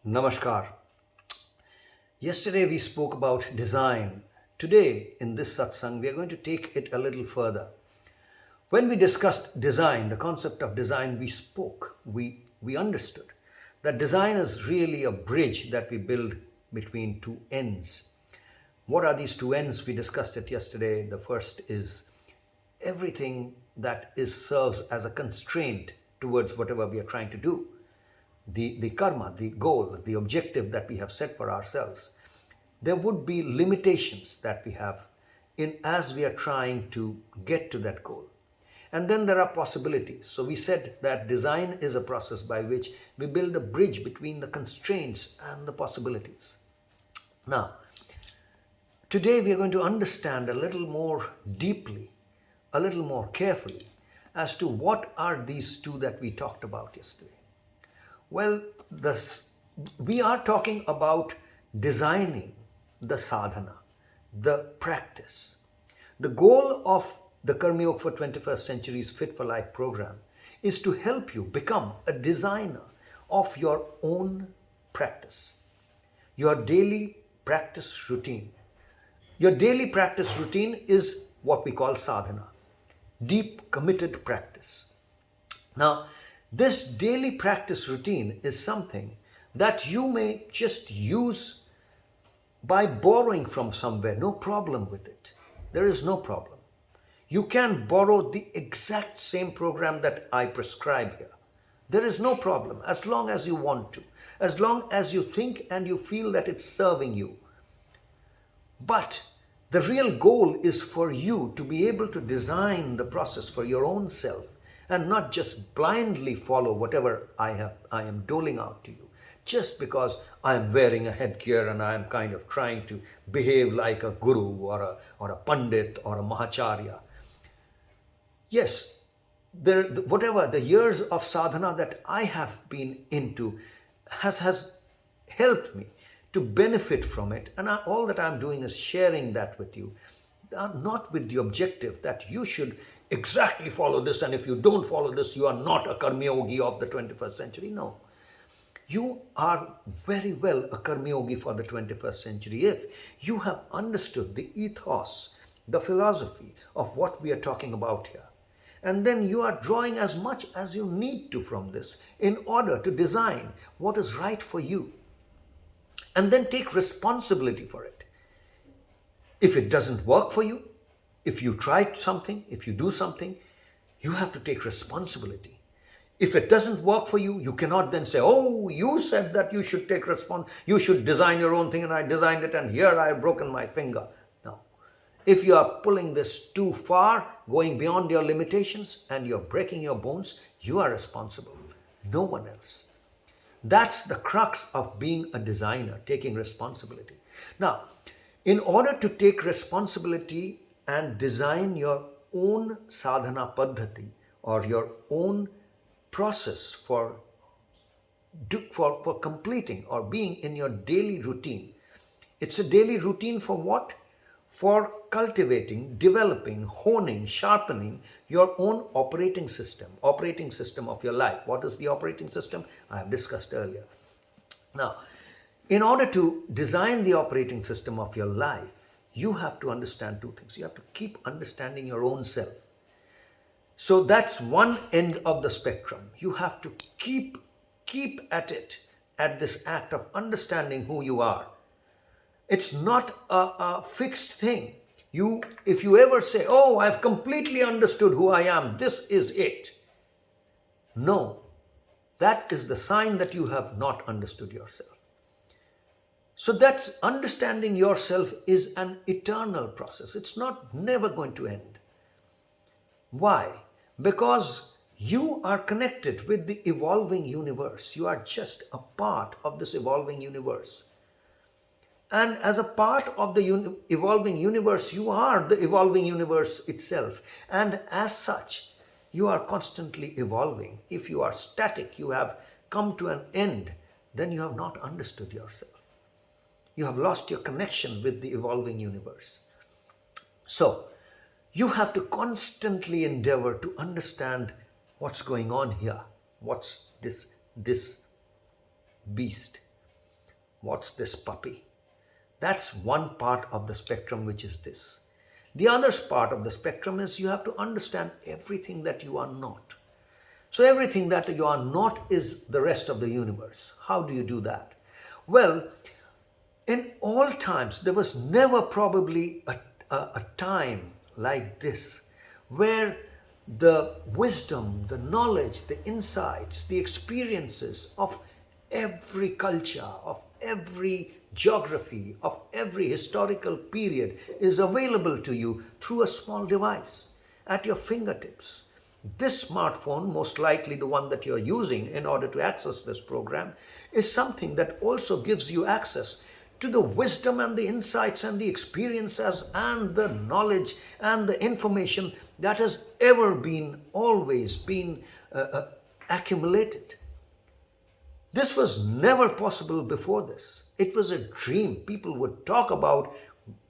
Namaskar. Yesterday we spoke about design. Today, in this satsang, we are going to take it a little further. When we discussed design, the concept of design, we understood that design is really a bridge that we build between two ends. What are these two ends? We discussed it yesterday. The first is everything that is serves as a constraint towards whatever we are trying to do, the karma, the goal, the objective that we have set for ourselves. There would be limitations that we have in as we are trying to get to that goal. And then there are possibilities. So we said that design is a process by which we build a bridge between the constraints and the possibilities. Now, today we are going to understand a little more deeply, a little more carefully as to what are these two that we talked about yesterday. Well, we are talking about designing the sadhana, the practice. The goal of the Karma Yoga for 21st Century's Fit for Life program is to help you become a designer of your own practice, your daily practice routine. Your daily practice routine is what we call sadhana, deep committed practice. Now, this daily practice routine is something that you may just use by borrowing from somewhere. No problem with it. There is no problem. You can borrow the exact same program that I prescribe here. There is no problem as long as you want to, as long as you think and you feel that it's serving you. But the real goal is for you to be able to design the process for your own self and not just blindly follow whatever I am doling out to you just because I am wearing a headgear and I am kind of trying to behave like a guru or a pandit or a mahacharya. Yes, whatever the years of sadhana that I have been into has helped me to benefit from it, and all that I'm doing is sharing that with you, not with the objective that you should exactly follow this, and if you don't follow this, you are not a karma yogi of the 21st century. No, you are very well a karma yogi for the 21st century if you have understood the ethos, the philosophy of what we are talking about here. And then you are drawing as much as you need to from this in order to design what is right for you. And then take responsibility for it. If it doesn't work for you, if you try something, if you do something, you have to take responsibility. If it doesn't work for you, you cannot then say, oh, you said that you should take you should design your own thing and I designed it and here I have broken my finger. No. If you are pulling this too far, going beyond your limitations and you're breaking your bones, you are responsible. No one else. That's the crux of being a designer, taking responsibility. Now, in order to take responsibility and design your own sadhana paddhati or your own process for completing or being in your daily routine, it's a daily routine for what? For cultivating, developing, honing, sharpening your own operating system of your life. What is the operating system? I have discussed earlier. Now, in order to design the operating system of your life, you have to understand two things. You have to keep understanding your own self. So that's one end of the spectrum. You have to keep at it, at this act of understanding who you are. It's not a fixed thing. If you ever say, oh, I've completely understood who I am, this is it. No, that is the sign that you have not understood yourself. So that's understanding yourself is an eternal process. It's not never going to end. Why? Because you are connected with the evolving universe. You are just a part of this evolving universe. And as a part of the evolving universe, you are the evolving universe itself. And as such, you are constantly evolving. If you are static, you have come to an end, then you have not understood yourself. You have lost your connection with the evolving universe. So, you have to constantly endeavor to understand what's going on here. What's this beast? What's this puppy? That's one part of the spectrum, which is this. The other part of the spectrum is you have to understand everything that you are not. So everything that you are not is the rest of the universe. How do you do that? Well, in all times, there was never probably a time like this where the wisdom, the knowledge, the insights, the experiences of every culture, of every geography, of every historical period is available to you through a small device at your fingertips. This smartphone, most likely the one that you're using in order to access this program, is something that also gives you access to the wisdom and the insights and the experiences and the knowledge and the information that has ever been, always been accumulated. This was never possible before this. It was a dream. People would talk about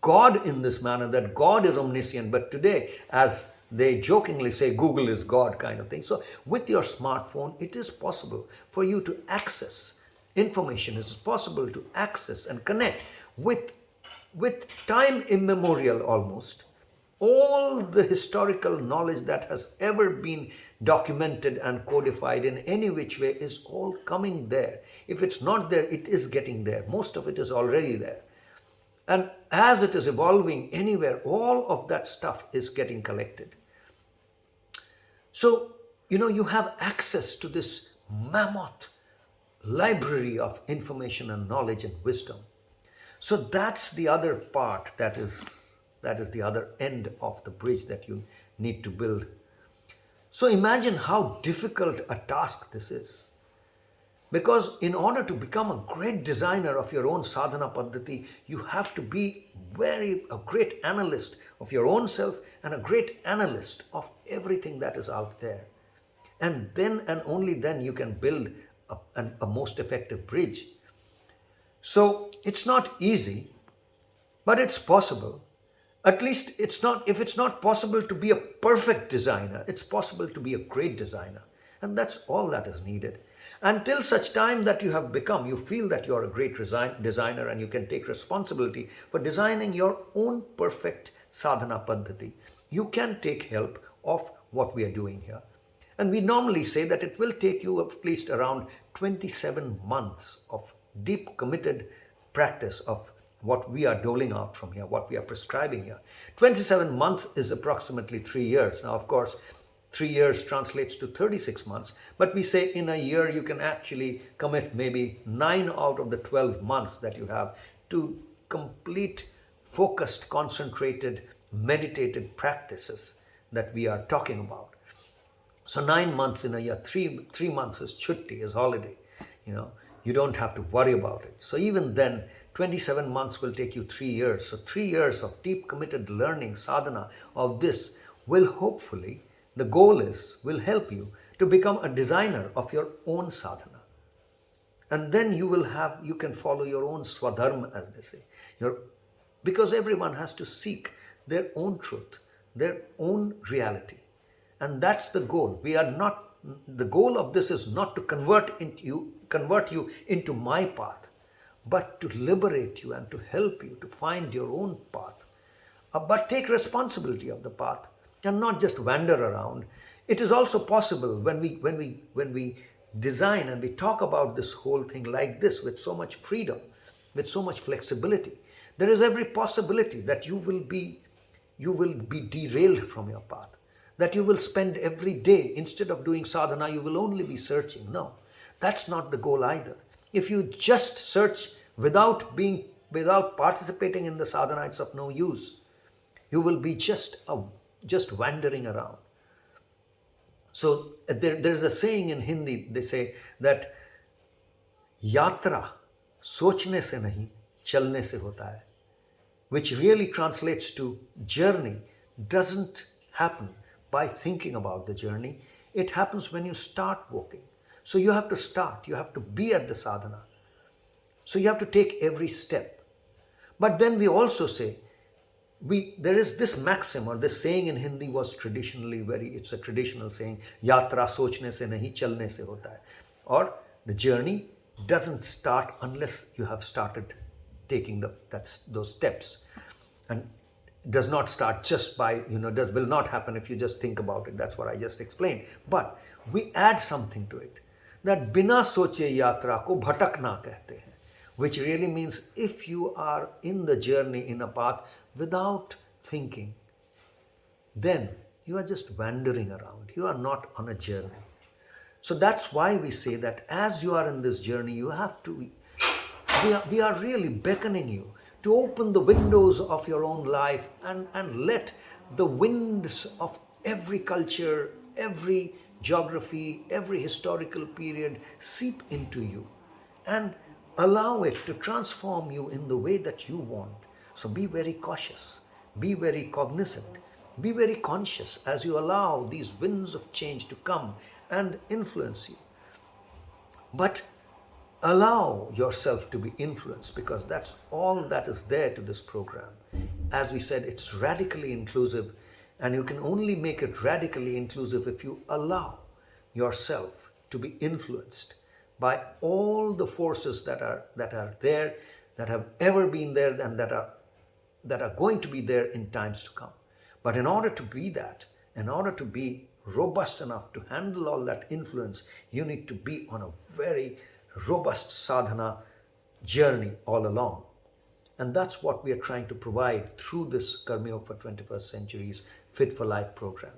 God in this manner, that God is omniscient, but today, as they jokingly say, Google is God kind of thing. So with your smartphone, it is possible for you to access information. It is possible to access and connect with time immemorial almost. All the historical knowledge that has ever been documented and codified in any which way is all coming there. If it's not there, it is getting there. Most of it is already there. And as it is evolving anywhere, all of that stuff is getting collected. So, you have access to this mammoth library of information and knowledge and wisdom. So that's the other part, that is the other end of the bridge that you need to build. So imagine how difficult a task this is. Because in order to become a great designer of your own sadhana paddhati, you have to be a great analyst of your own self and a great analyst of everything that is out there. And then and only then you can build a most effective bridge. So it's not easy, but it's possible. At least if it's not possible to be a perfect designer, it's possible to be a great designer. And that's all that is needed. Until such time that you feel that you're a great designer and you can take responsibility for designing your own perfect sadhana paddhati, you can take help of what we are doing here. And we normally say that it will take you at least around 27 months of deep committed practice of what we are doling out from here, what we are prescribing here. 27 months is approximately 3 years. Now, of course, 3 years translates to 36 months, but we say in a year you can actually commit maybe 9 out of the 12 months that you have to complete, focused, concentrated, meditated practices that we are talking about. So 9 months in a year, three months is chutti, is holiday. You don't have to worry about it. So even then, 27 months will take you 3 years. So 3 years of deep committed learning, sadhana of this will hopefully, the goal will help you to become a designer of your own sadhana. And then you can follow your own swadharma, as they say. Because everyone has to seek their own truth, their own reality. And that's the goal. The goal of this is not to convert you into my path, but to liberate you and to help you to find your own path. But take responsibility of the path and not just wander around. It is also possible when we design and we talk about this whole thing like this with so much freedom, with so much flexibility. There is every possibility that you will be derailed from your path. That you will spend every day, instead of doing sadhana, you will only be searching. No, that's not the goal either. If you just search without participating in the sadhana, it's of no use. You will be just wandering around. So there's a saying in Hindi, they say that yatra sochne se nahi, chalne se hota hai, which really translates to journey doesn't happen by thinking about the journey. It happens when you start walking. So you have to start, you have to be at the sadhana. So you have to take every step. But then we also say, there is this maxim or this saying in Hindi was traditionally it's a traditional saying, yatra sochne se nahi, chalne se hota hai. Or the journey doesn't start unless you have started taking those steps, and does not start just by, does will not happen if you just think about it. That's what I just explained. But we add something to it, that बिना सोचे यात्रा को भटकना कहते हैं, which really means if you are in the journey, in a path without thinking, then you are just wandering around. You are not on a journey. So that's why we say that as you are in this journey, you have to, we are really beckoning you to open the windows of your own life, and let the winds of every culture, every geography, every historical period seep into you, and allow it to transform you in the way that you want. So be very cautious, be very cognizant, be very conscious as you allow these winds of change to come and influence you. But allow yourself to be influenced, because that's all that is there to this program. As we said, it's radically inclusive, and you can only make it radically inclusive if you allow yourself to be influenced by all the forces that are there, that have ever been there, and that are going to be there in times to come. But in order to be that, in order to be robust enough to handle all that influence, you need to be on a very robust sadhana journey all along. And that's what we are trying to provide through this Karma Yoga for 21st Century's Fit for Life program.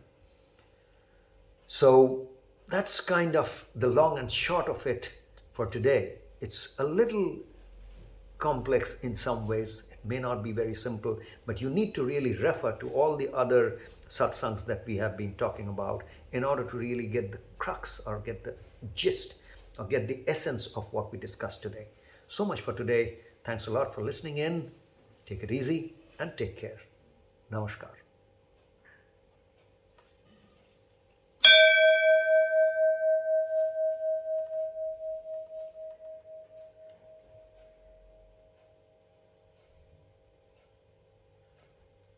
So that's kind of the long and short of it for today. It's a little complex in some ways. It may not be very simple, but you need to really refer to all the other satsangs that we have been talking about in order to really get the crux, or get the gist, or get the essence of what we discussed today. So much for today. Thanks a lot for listening in. Take it easy and take care. Namaskar.